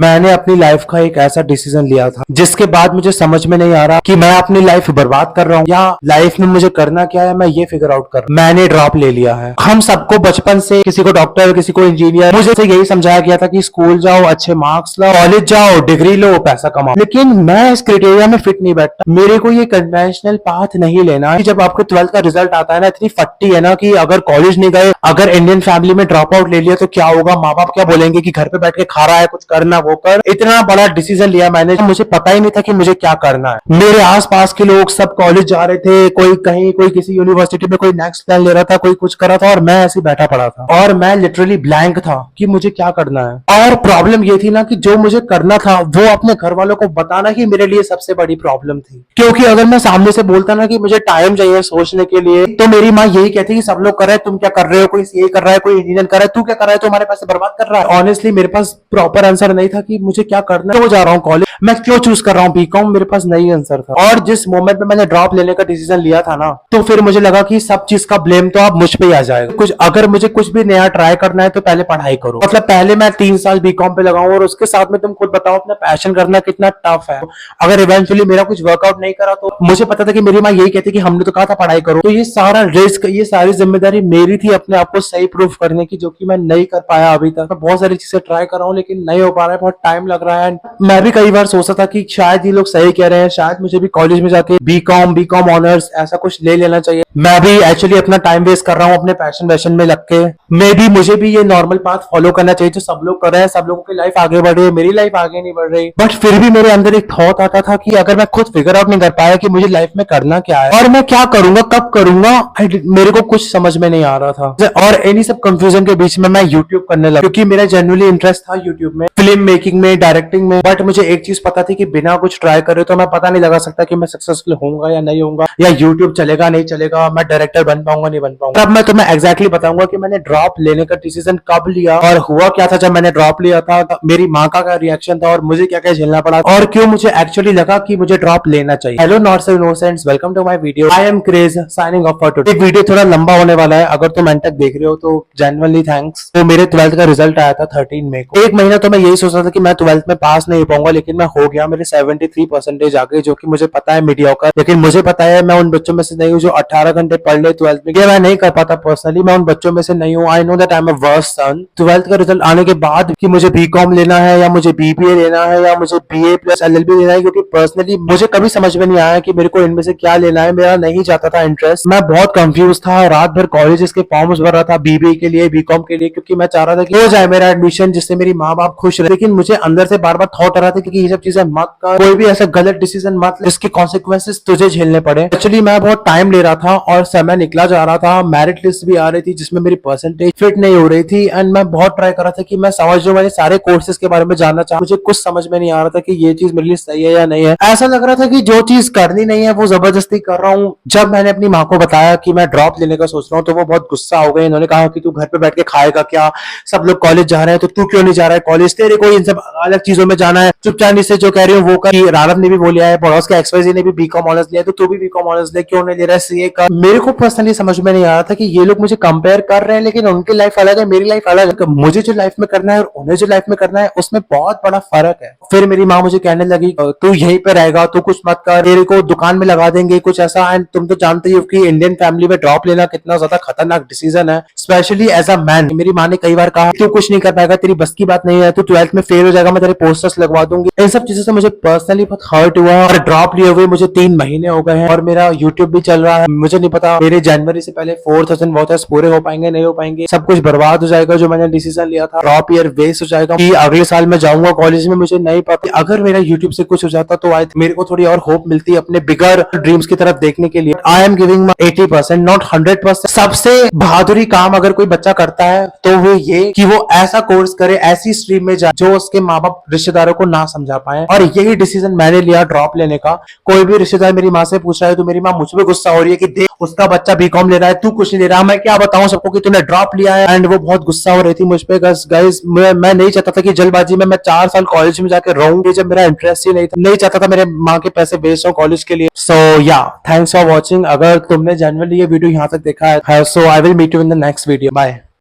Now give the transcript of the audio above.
मैंने अपनी लाइफ का एक ऐसा डिसीजन लिया था जिसके बाद मुझे समझ में नहीं आ रहा कि मैं अपनी लाइफ बर्बाद कर रहा हूँ या लाइफ में मुझे करना क्या है, मैं ये फिगर आउट कर। मैंने ड्रॉप ले लिया है। हम सबको बचपन से किसी को डॉक्टर, किसी को इंजीनियर, मुझे से यही समझाया गया था कि स्कूल जाओ, अच्छे मार्क्स लाओ, कॉलेज जाओ, डिग्री लो, पैसा कमाओ। लेकिन मैं इस क्राइटेरिया में फिट नहीं बैठता। मेरे को ये कन्वेंशनल पाथ नहीं लेना है। जब आपको 12th का रिजल्ट आता है ना, इतनी फट्टी है ना कि अगर कॉलेज नहीं गए, अगर इंडियन फैमिली में ड्रॉप आउट ले लिया तो क्या होगा, माँ बाप क्या बोलेंगे कि घर पे बैठ के खा रहा है, कुछ करना वो कर। इतना बड़ा डिसीजन लिया मैंने, मुझे पता ही नहीं था कि मुझे क्या करना है। मेरे आसपास के लोग सब कॉलेज जा रहे थे, कोई कहीं, कोई किसी यूनिवर्सिटी में कोई नेक्स्ट प्लान ले रहा था, कोई कुछ कर रहा था, और मैं ऐसे बैठा पड़ा था और मैं लिटरली ब्लैंक था कि मुझे क्या करना है। और प्रॉब्लम ये थी ना कि जो मुझे करना था वो अपने घर वालों को बताना ही मेरे लिए सबसे बड़ी प्रॉब्लम थी। क्योंकि अगर मैं सामने से बोलता ना कि मुझे टाइम चाहिए सोचने के लिए, तो मेरी माँ यही कहती कि सब लोग कर रहे हैं, तुम क्या कर रहे हो, कोई सीए कर रहा है, कोई इंजीनियर कर रहा है, तू क्या कर रहा है, तुम्हारे पैसे बर्बाद कर रहा है। ऑनेस्टली मेरे पास प्रॉपर आंसर नहीं था कि मुझे क्या करना है, क्यों जा रहा हूँ कॉलेज, मैं क्यों चूज कर रहा हूँ बीकॉम, मेरे पास नहीं आंसर था। और जिस मोमेंट में मैंने ड्रॉप लेने का डिसीजन लिया था ना, तो फिर मुझे लगा कि सब चीज का ब्लेम तो अब मुझ पे ही आ जाएगा। कुछ अगर मुझे कुछ भी नया ट्राई करना है तो पहले पढ़ाई करो। मतलब पहले मैं 3 साल बीकॉम पे लगाऊं और उसके साथ में तुम खुद बताओ अपना पैशन करना कितना टफ है। अगर इवेंचुअली मेरा कुछ वर्कआउट नहीं करा तो मुझे पता था कि मेरी माँ यही कहती कि हमने तो कहा था पढ़ाई करो। तो ये सारा रिस्क, ये सारी जिम्मेदारी मेरी थी अपने आप को सही प्रूफ करने की, जो कि मैं नहीं कर पाया अभी तक। मैं बहुत सारी चीजें ट्राई कर रहा हूँ लेकिन नहीं हो पा रहा है, बहुत टाइम लग रहा है। मैं भी कई बार सोचता था कि शायद ये लोग सही कह रहे हैं, शायद मुझे भी कॉलेज में जाके बीकॉम ऑनर्स ऐसा कुछ ले लेना चाहिए। मैं भी एक्चुअली अपना टाइम वेस्ट कर रहा हूँ अपने पैशन वैशन में लग के। मे बी मुझे भी ये नॉर्मल पाथ फॉलो करना चाहिए जो सब लोग कर रहे हैं, सब लोगों की लाइफ आगे बढ़ रही है, मेरी लाइफ आगे नहीं बढ़ रही। बट फिर भी मेरे अंदर एक थॉट आता था कि अगर मैं खुद फिगर आउट नहीं कर पाया कि मुझे लाइफ में करना क्या है और मैं क्या करूंगा, कब करूंगा, मेरे को कुछ समझ में नहीं आ रहा था। और इन्हीं सब कंफ्यूजन के बीच में मैं यूट्यूब करने लगा, क्योंकि मेरा जेन्युइनली इंटरेस्ट था यूट्यूब में, फिल्म मेकिंग में, डायरेक्टिंग में। बट मुझे एक चीज पता थी कि बिना कुछ ट्राई करे तो मैं पता नहीं लगा सकता कि मैं सक्सेसफुल होऊंगा या नहीं होऊंगा, या यूट्यूब चलेगा नहीं चलेगा, मैं डायरेक्टर बन पाऊंगा नहीं बन पाऊंगा। तब मैं तुम्हें एग्जैक्टली बताऊंगा कि मैंने ड्रॉप लेने का डिसीजन कब लिया और हुआ क्या था जब मैंने ड्रॉप लिया था, मेरी माँ का क्या रिएक्शन था और मुझे क्या क्या झेलना पड़ा और क्यों मुझे एक्चुअली लगा कि मुझे ड्रॉप लेना चाहिए। Hello not so innocents, welcome to my video. I am Craze, signing off for today. Video थोड़ा लंबा होने वाला है, अगर तुम एंड तक देख रहे हो तो जेन्युइनली थैंक्स। तो मेरे 12th का रिजल्ट आया था 13 मई को। एक महीना तो मैं यही सोच रहा था कि मैं 12th में पास नहीं हो पाऊंगा, लेकिन मैं हो गया। मेरे 73% आ गए, जो कि मुझे पता है मीडियोकर, लेकिन मुझे पता है मैं उन बच्चों में से नहीं हूँ जो 18 घंटे पढ़ ले 12th में। ये मैं नहीं कर पाता पर्सनली, मैं उन बच्चों में से नहीं हूँ। I know that I am a worst son. 12th का रिजल्ट आने के बाद कि मुझे बीकॉम लेना है या मुझे बीबीए लेना है या मुझे बीए प्लस एलएलबी लेना है, क्योंकि पर्सनली मुझे कभी समझ में नहीं आया कि मेरे को इनमें से क्या लेना है। मेरा नहीं जाता था इंटरेस्ट, मैं बहुत कंफ्यूज था। रात भर कॉलेजेस के फॉर्म्स भर रहा था, बीबीए के लिए, बीकॉम के लिए, क्योंकि मैं चाह रहा था कि हो जाए मेरा एडमिशन जिससे मेरी माँ बाप खुश रहे। लेकिन मुझे अंदर से बार बार थॉट आ रहा था कि ये सब चीजें मत कर, कोई भी ऐसा गलत डिसीजन मत, इसके कॉन्सिक्वेंसेस तुझे झेलने पड़े। एक्चुअली मैं बहुत टाइम ले रहा था और समय निकला जा रहा था, मेरिट लिस्ट भी आ रही थी जिसमें मेरी परसेंटेज फिट नहीं हो रही थी, एंड मैं बहुत ट्राई कर रहा था कि मैं समझ लूं, मैंने सारे कोर्सेज के बारे में जानना चाहा। मुझे कुछ समझ में नहीं आ रहा था कि ये चीज मेरे लिए सही है या नहीं है। ऐसा लग रहा था कि जो चीज करनी नहीं है वो जबरदस्ती कर रहा हूँ। जब मैंने अपनी माँ को बताया कि मैं ड्रॉप लेने का सोच रहा हूँ तो वो बहुत गुस्सा हो गए। इन्होंने कहा कि तू घर पे बैठ के खाएगा क्या, सब लोग कॉलेज जा रहे हैं तो तू क्यों नहीं जा रहा है कॉलेज, तेरे को इन सब अलग चीजों में जाना है, चुपचाप से जो कह रही हो वो कर। रानव ने भी वो लिया है, पड़ोस के एक्सवाईजी ने भी बीकॉम ऑनर्स लिया, तो तू भी बीकॉम ऑनर्स ले, क्यों नहीं ले रहा है सीए का। मेरे को पर्सनली समझ में नहीं आ रहा था कि ये लोग मुझे कंपेयर कर रहे हैं, लेकिन उनकी लाइफ अलग है, मेरी लाइफ अलग है। मुझे जो लाइफ में करना है और उन्हें जो लाइफ में करना है उसमें बहुत बड़ा फर्क है। फिर मेरी माँ मुझे कहने लगी तू यहीं पे रहेगा, तू कुछ मत कर, तेरे को दुकान में लगा देंगे कुछ ऐसा। एंड तुम तो जानते ही हो कि इंडियन फैमिली में ड्रॉप लेना कितना ज्यादा खतरनाक डिसीजन है, स्पेशली एज अ मैन। मेरी माँ ने कई बार कहा तू कुछ नहीं कर पाएगा, तेरी बस की बात नहीं है, तू 12th में फेल हो जाएगा, मैं तेरे पोस्टर्स लगवा दूंगी। इन सब चीजों से मुझे पर्सनली बहुत हर्ट हुआ और ड्रॉप लिए हुए मुझे 3 महीने हो गए हैं और मेरा यूट्यूब भी चल रहा है। मुझे नहीं पता मेरे जनवरी से पहले 4000 वॉचर्स पूरे हो पाएंगे नहीं हो पाएंगे, सब कुछ बर्बाद हो जाएगा जो मैंने डिसीजन लिया था। ड्रॉप ईयर वेस्ट हो जाएगा कि अगले साल मैं जाऊंगा कॉलेज में, मुझे नहीं पता। अगर मेरा यूट्यूब से कुछ हो जाता तो मेरे को थोड़ी और होप मिलती अपने बिगर ड्रीम्स की तरफ देखने के लिए। I am giving 80% not 100%। सबसे बहादुरी काम अगर कोई बच्चा करता है तो वो ये कि वो ऐसा कोर्स करे, ऐसी स्ट्रीम में जाए जो उसके माँ बाप रिश्तेदारों को ना समझा पाए। और यही डिसीजन मैंने लिया ड्रॉप लेने का। कोई भी रिश्तेदार मेरी माँ से पूछ रहा है तो मेरी माँ मुझ पे गुस्सा हो रही है कि देख उसका बच्चा बीकॉम ले रहा है, तू कुछ नहीं ले रहा। मैं क्या बताऊं सबको कि तूने ड्रॉप लिया है, एंड वो बहुत गुस्सा हो रही थी मुझ पे। गाइस मैं नहीं चाहता था कि जल्दबाजी में मैं 4 साल कॉलेज में जाकर रहूंगी जब मेरा इंटरेस्ट ही नहीं था। नहीं चाहता था मेरे माँ के पैसे वेस्ट हो कॉलेज के लिए। सो या थैंक्स फॉर वॉचिंग। अगर तुमने जनरली ये वीडियो यहाँ तक देखा है, so I will meet you in the next video. Bye.